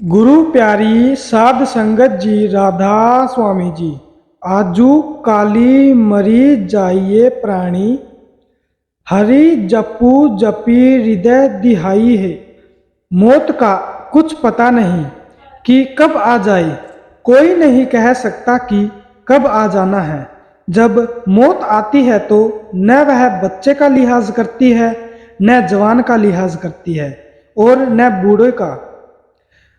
गुरु प्यारी साध संगत जी राधा स्वामी जी आजू काली मरी जाइए प्राणी हरि जपू जपी हृदय दिहाई है। मौत का कुछ पता नहीं कि कब आ जाए, कोई नहीं कह सकता कि कब आ जाना है। जब मौत आती है तो न वह बच्चे का लिहाज करती है, न जवान का लिहाज करती है और न बूढ़े का।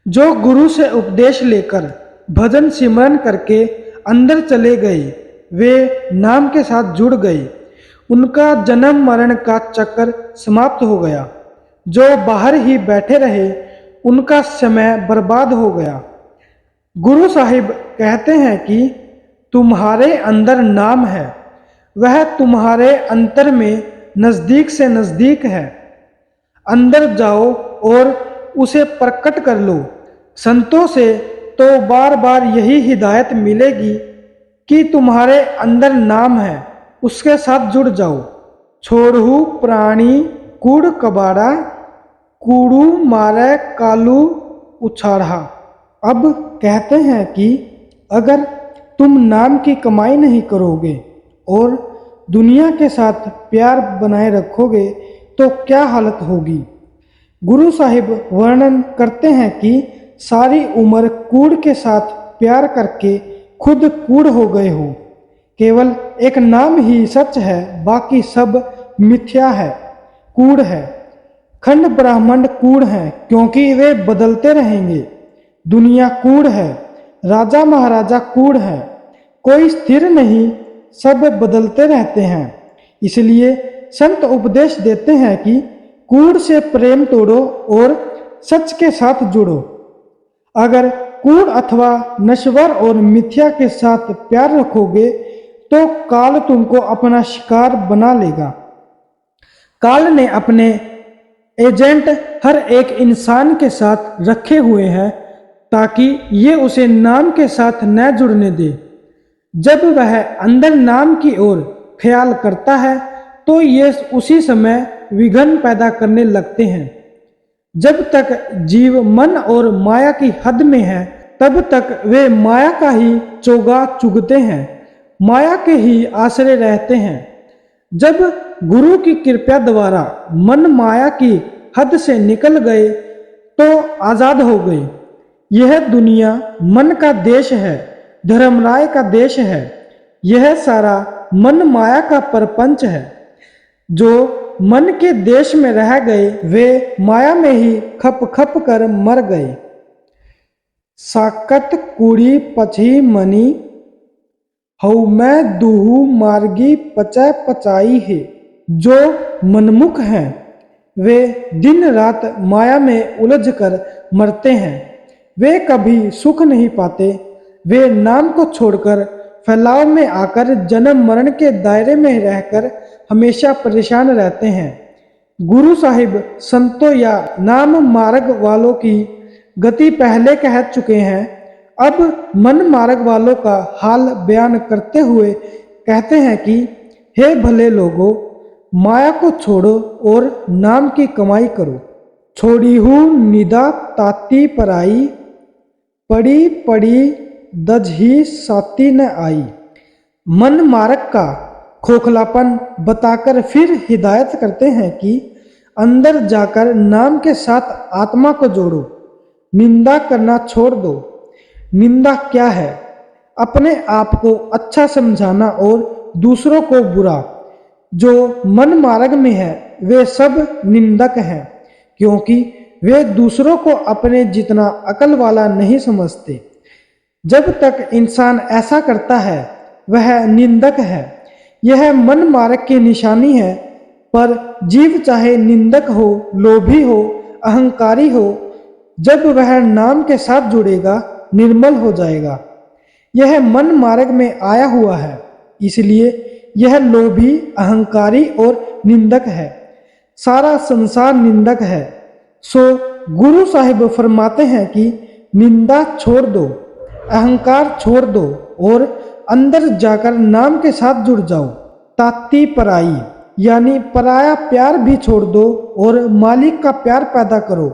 जो गुरु से उपदेश लेकर भजन सिमरन करके अंदर चले गए, वे नाम के साथ जुड़ गए। उनका जन्म मरण का चक्कर समाप्त हो गया। जो बाहर ही बैठे रहे, उनका समय बर्बाद हो गया। गुरु साहिब कहते हैं कि तुम्हारे अंदर नाम है, वह तुम्हारे अंतर में नज़दीक से नज़दीक है। अंदर जाओ और उसे प्रकट कर लो। संतों से तो बार बार यही हिदायत मिलेगी कि तुम्हारे अंदर नाम है, उसके साथ जुड़ जाओ। छोड़ू प्राणी कूड़ कबाड़ा, कूड़ू मारे कालू उछाड़ा। अब कहते हैं कि अगर तुम नाम की कमाई नहीं करोगे और दुनिया के साथ प्यार बनाए रखोगे तो क्या हालत होगी। गुरु साहिब वर्णन करते हैं कि सारी उम्र कूड़ के साथ प्यार करके खुद कूड़ हो गए हो। केवल एक नाम ही सच है, बाकी सब मिथ्या है, कूड़ है। खंड ब्रह्मांड कूड़ है क्योंकि वे बदलते रहेंगे। दुनिया कूड़ है, राजा महाराजा कूड़ है, कोई स्थिर नहीं, सब बदलते रहते हैं। इसलिए संत उपदेश देते हैं कि कूड़ से प्रेम तोड़ो और सच के साथ जुड़ो। अगर कूड़ अथवा नश्वर और मिथ्या के साथ प्यार रखोगे तो काल तुमको अपना शिकार बना लेगा। काल ने अपने एजेंट हर एक इंसान के साथ रखे हुए हैं ताकि ये उसे नाम के साथ न जुड़ने दे। जब वह अंदर नाम की ओर ख्याल करता है तो ये उसी समय विघ्न पैदा करने लगते हैं। जब तक जीव मन और माया की हद में है, तब तक वे माया का ही चोगा चुगते हैं, माया के ही आश्रय रहते हैं। जब गुरु की कृपा द्वारा मन माया की हद से निकल गए तो आजाद हो गए। यह दुनिया मन का देश है, धर्मराय का देश है। यह सारा मन माया का प्रपंच है। जो मन के देश में रह गए वे माया में ही खप खप कर मर गए। साकत कुड़ी पछी मनी हऊ मैं दूहू मार्गी पचै पचाई है। जो मनमुख हैं वे दिन रात माया में उलझ कर मरते हैं। वे कभी सुख नहीं पाते। वे नाम को छोड़कर फैलाव में आकर जन्म मरण के दायरे में रहकर हमेशा परेशान रहते हैं। गुरु साहिब संतों या नाम मार्ग वालों की गति पहले कह चुके हैं। अब मन मार्ग वालों का हाल बयान करते हुए कहते हैं कि हे भले लोगों, माया को छोड़ो और नाम की कमाई करो। छोड़ी हूँ निदा ताती पराई, पड़ी पड़ी दज ही साती न आई। मन मार्ग का खोखलापन बताकर फिर हिदायत करते हैं कि अंदर जाकर नाम के साथ आत्मा को जोड़ो। निंदा करना छोड़ दो। निंदा क्या है? अपने आप को अच्छा समझाना और दूसरों को बुरा। जो मन मार्ग में है वे सब निंदक हैं, क्योंकि वे दूसरों को अपने जितना अकल वाला नहीं समझते। जब तक इंसान ऐसा करता है वह निंदक है। यह मन मार्ग की निशानी है। पर जीव चाहे निंदक हो, लोभी हो, अहंकारी हो, जब वह नाम के साथ जुड़ेगा निर्मल हो जाएगा। यह मन मार्ग में आया हुआ है, इसलिए यह लोभी, अहंकारी और निंदक है। सारा संसार निंदक है। सो गुरु साहिब फरमाते हैं कि निंदा छोड़ दो, अहंकार छोड़ दो और अंदर जाकर नाम के साथ जुड़ जाओ। ताती पराई यानी पराया प्यार भी छोड़ दो और मालिक का प्यार पैदा करो।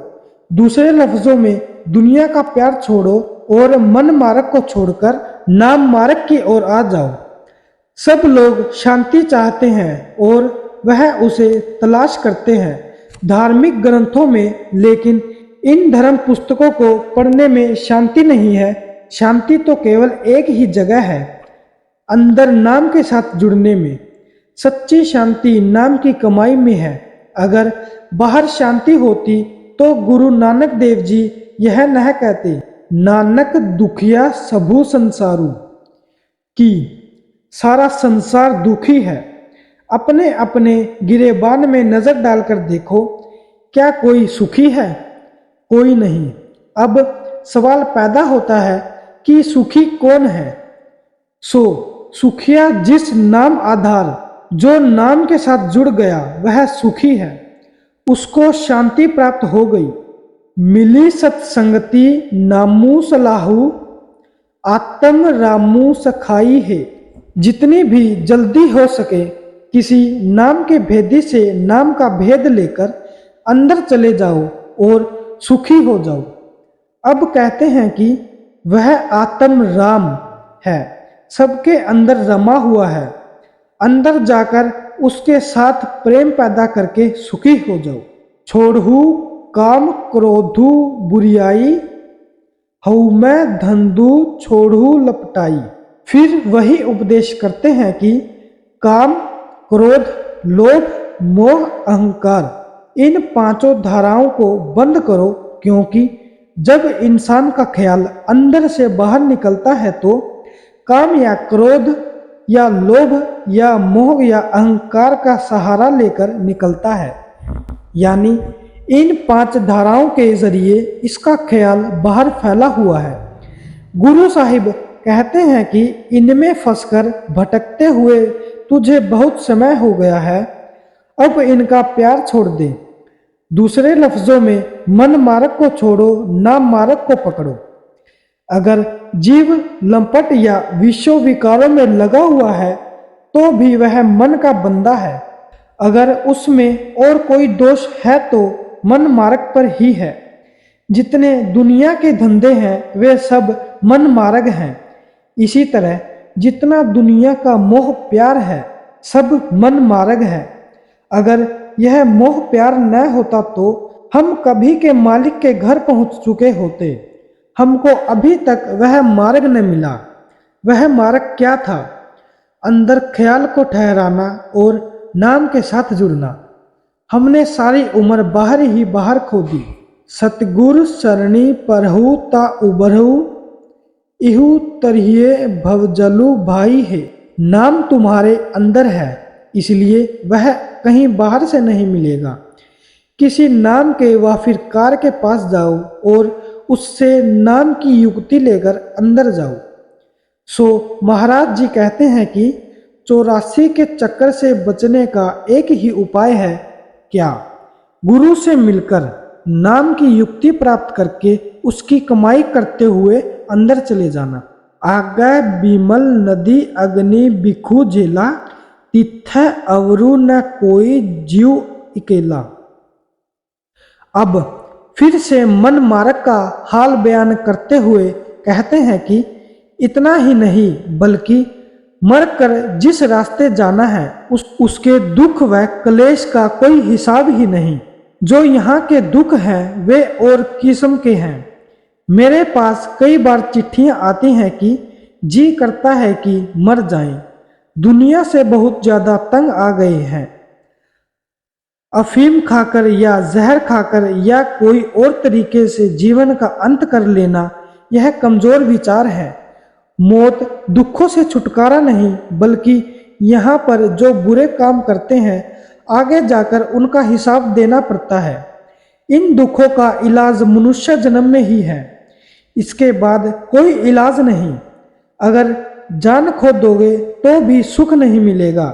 दूसरे लफ्जों में दुनिया का प्यार छोड़ो और मन मार्ग को छोड़कर नाम मार्ग की ओर आ जाओ। सब लोग शांति चाहते हैं और वह उसे तलाश करते हैं धार्मिक ग्रंथों में, लेकिन इन धर्म पुस्तकों को पढ़ने में शांति नहीं है। शांति तो केवल एक ही जगह है, अंदर नाम के साथ जुड़ने में। सच्ची शांति नाम की कमाई में है। अगर बाहर शांति होती तो गुरु नानक देव जी यह न कहते, नानक दुखिया सबू संसारू, कि सारा संसार दुखी है। अपने अपने गिरेबान में नजर डालकर देखो, क्या कोई सुखी है? कोई नहीं। अब सवाल पैदा होता है कि सुखी कौन है? सुखिया जिस नाम आधार जो नाम के साथ जुड़ गया वह सुखी है। उसको शांति प्राप्त हो गई। मिली सत्संगति नामू सलाहू, आत्म रामू सखाई है। जितनी भी जल्दी हो सके किसी नाम के भेदी से नाम का भेद लेकर अंदर चले जाओ और सुखी हो जाओ। अब कहते हैं कि वह आत्म राम है, सबके अंदर रमा हुआ है। अंदर जाकर उसके साथ प्रेम पैदा करके सुखी हो जाओ। छोड़हू काम क्रोधू बुरियाई, हऊ मैं धंधू छोड़हू लपटाई। फिर वही उपदेश करते हैं कि काम, क्रोध, लोभ, मोह, अहंकार, इन पांचों धाराओं को बंद करो, क्योंकि जब इंसान का ख्याल अंदर से बाहर निकलता है तो काम या क्रोध या लोभ या मोह या अहंकार का सहारा लेकर निकलता है। यानी इन 5 धाराओं के जरिए इसका ख्याल बाहर फैला हुआ है। गुरु साहिब कहते हैं कि इनमें फंसकर भटकते हुए तुझे बहुत समय हो गया है, अब इनका प्यार छोड़ दे। दूसरे लफ्जों में मन मार्ग को छोड़ो, नाम मार्ग को पकड़ो। अगर जीव लंपट या विश्व विकारों में लगा हुआ है तो भी वह मन का बंदा है। अगर उसमें और कोई दोष है तो मन मार्ग पर ही है। जितने दुनिया के धंधे हैं वे सब मन मार्ग हैं। इसी तरह जितना दुनिया का मोह प्यार है सब मन मार्ग है। अगर यह मोह प्यार न होता तो हम कभी के मालिक के घर पहुंच चुके होते। हमको अभी तक वह मार्ग न मिला। वह मार्ग क्या था? अंदर ख्याल को ठहराना और नाम के साथ जुड़ना। हमने सारी उम्र बाहर ही बाहर खो दी। सतगुर सरणी परहु ता उबरहु, इहु तरिये भवजलु भाई है। नाम तुम्हारे अंदर है, इसलिए वह कहीं बाहर से नहीं मिलेगा। किसी नाम के वाफिरकार के पास जाओ और उससे नाम की युक्ति लेकर अंदर जाओ। सो महाराज जी कहते हैं कि 84 के चक्कर से बचने का एक ही उपाय है। क्या? गुरु से मिलकर नाम की युक्ति प्राप्त करके उसकी कमाई करते हुए अंदर चले जाना। आगे बिमल नदी अग्नि बिखू झेला, तिथ अवरु न कोई जीव अकेला। अब फिर से मन मार्ग का हाल बयान करते हुए कहते हैं कि इतना ही नहीं बल्कि मरकर जिस रास्ते जाना है उसके दुख व क्लेश का कोई हिसाब ही नहीं। जो यहाँ के दुख हैं वे और किस्म के हैं। मेरे पास कई बार चिट्ठियाँ आती हैं कि जी करता है कि मर जाएं, दुनिया से बहुत ज़्यादा तंग आ गए हैं। अफीम खाकर या जहर खाकर या कोई और तरीके से जीवन का अंत कर लेना यह कमजोर विचार है। मौत दुखों से छुटकारा नहीं बल्कि यहाँ पर जो बुरे काम करते हैं आगे जाकर उनका हिसाब देना पड़ता है। इन दुखों का इलाज मनुष्य जन्म में ही है, इसके बाद कोई इलाज नहीं। अगर जान खो दोगे तो भी सुख नहीं मिलेगा।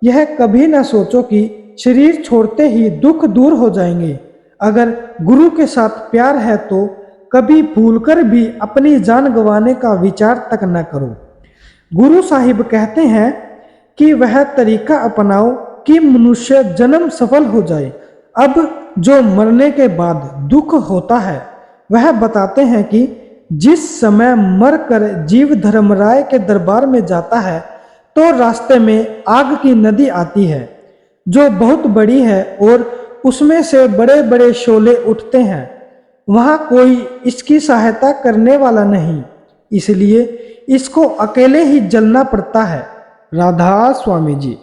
यह कभी न सोचो कि शरीर छोड़ते ही दुख दूर हो जाएंगे। अगर गुरु के साथ प्यार है तो कभी भूलकर भी अपनी जान गंवाने का विचार तक न करो। गुरु साहिब कहते हैं कि वह तरीका अपनाओ कि मनुष्य जन्म सफल हो जाए। अब जो मरने के बाद दुख होता है वह बताते हैं कि जिस समय मर कर जीव धर्मराय के दरबार में जाता है तो रास्ते में आग की नदी आती है जो बहुत बड़ी है और उसमें से बड़े बड़े शोले उठते हैं। वहाँ कोई इसकी सहायता करने वाला नहीं, इसलिए इसको अकेले ही जलना पड़ता है। राधा स्वामी जी।